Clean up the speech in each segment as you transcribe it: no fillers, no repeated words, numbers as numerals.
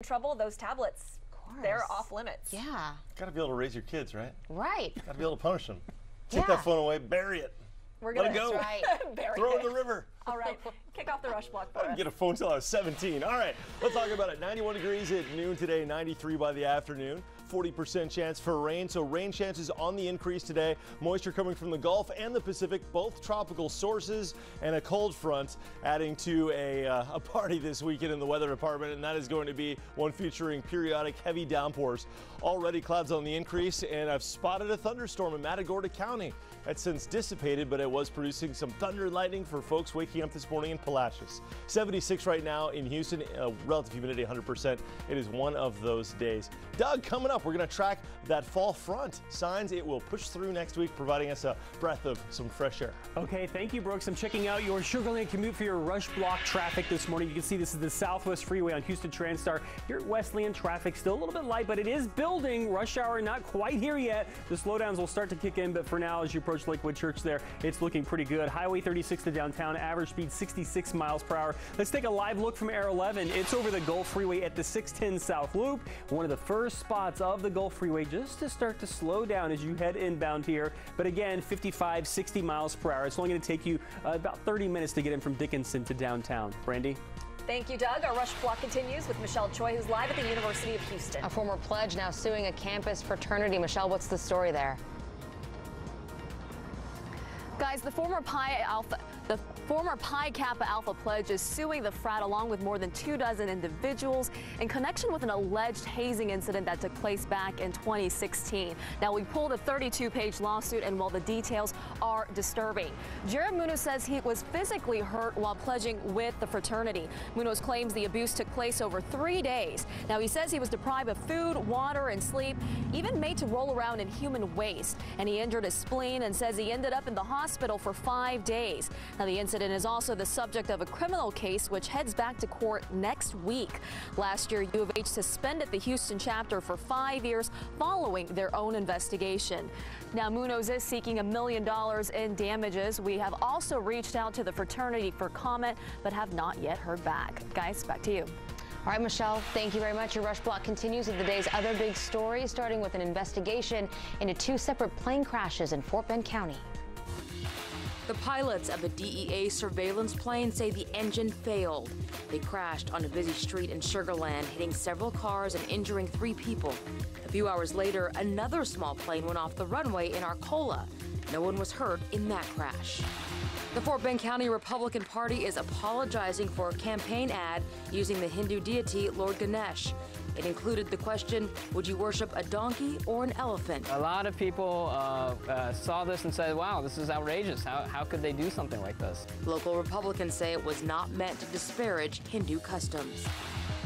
trouble, those tablets, they're off limits. Yeah. Gotta be able to raise your kids, right? Right. Gotta be able to punish them. Take that phone away, bury it. We're gonna let it go. Right. Throw it in the river. All right, kick off the rush block for I didn't get a phone till I was 17. All right, let's talk about it. 91 degrees at noon today, 93 by the afternoon. 40% chance for rain, so rain chances on the increase today. Moisture coming from the Gulf and the Pacific, both tropical sources, and a cold front adding to a party this weekend in the weather department, and that is going to be one featuring periodic heavy downpours. Already clouds on the increase, and I've spotted a thunderstorm in Matagorda County. That's since dissipated, but it was producing some thunder and lightning for folks waking up this morning in Palacios. 76 right now in Houston, relative humidity 100%. It is one of those days. Doug, coming up, we're going to track that fall front. Signs it will push through next week, providing us a breath of some fresh air. Okay, thank you, Brooks. I'm checking out your Sugar Land commute for your rush block traffic this morning. You can see this is the Southwest Freeway on Houston Transtar. Here at Wesleyan, traffic still a little bit light, but it is building. Rush hour not quite here yet. The slowdowns will start to kick in, but for now, as you approach Lakewood Church there, it's looking pretty good. Highway 36 to downtown, average speed 66 miles per hour. Let's take a live look from Air 11. It's over the Gulf Freeway at the 610 South Loop, one of the first spots of the Gulf Freeway just to start to slow down as you head inbound here. But again, 55, 60 miles per hour. It's only going to take you about 30 minutes to get in from Dickinson to downtown. Brandy? Thank you, Doug. Our rush block continues with Michelle Choi, who's live at the University of Houston. A former pledge now suing a campus fraternity. Michelle, what's the story there? Guys, the former Pi Kappa Alpha pledge is suing the frat along with more than 24 individuals in connection with an alleged hazing incident that took place back in 2016. Now, we pulled a 32-page lawsuit, and while the details are disturbing, Jared Munoz says he was physically hurt while pledging with the fraternity. Munoz claims the abuse took place over 3 days. Now, he says he was deprived of food, water, and sleep, even made to roll around in human waste, and he injured his spleen and says he ended up in the hospital for 5 days. Now, the incident is also the subject of a criminal case which heads back to court next week. Last year, U of H suspended the Houston chapter for 5 years following their own investigation. Now, Munoz is seeking $1 million in damages. We have also reached out to the fraternity for comment, but have not yet heard back. Guys, back to you. All right, Michelle, thank you very much. Your rush block continues with the day's other big stories, starting with an investigation into 2 separate plane crashes in Fort Bend County. The pilots of a DEA surveillance plane say the engine failed. They crashed on a busy street in Sugar Land, hitting several cars and injuring 3 people. A few hours later, another small plane went off the runway in Arcola. No one was hurt in that crash. The Fort Bend County Republican Party is apologizing for a campaign ad using the Hindu deity Lord Ganesh. It included the question, would you worship a donkey or an elephant? A lot of people saw this and said, wow, this is outrageous. How could they do something like this? Local Republicans say it was not meant to disparage Hindu customs.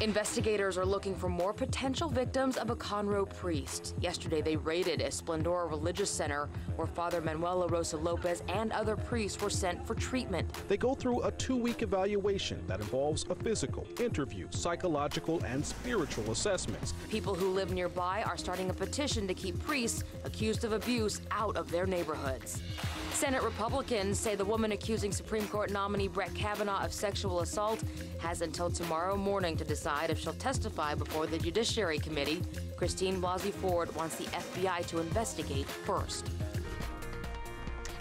Investigators are looking for more potential victims of a Conroe priest. Yesterday, they raided a Splendora religious center where Father Manuel Rosa Lopez and other priests were sent for treatment. They go through a 2-week evaluation that involves a physical, interview, psychological, and spiritual assessments. People who live nearby are starting a petition to keep priests accused of abuse out of their neighborhoods. Senate Republicans say the woman accusing Supreme Court nominee Brett Kavanaugh of sexual assault has until tomorrow morning to decide if she'll testify before the Judiciary Committee. Christine Blasey Ford wants the FBI to investigate first.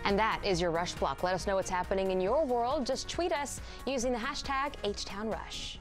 And that is your rush block. Let us know what's happening in your world. Just tweet us using the hashtag HTownRush.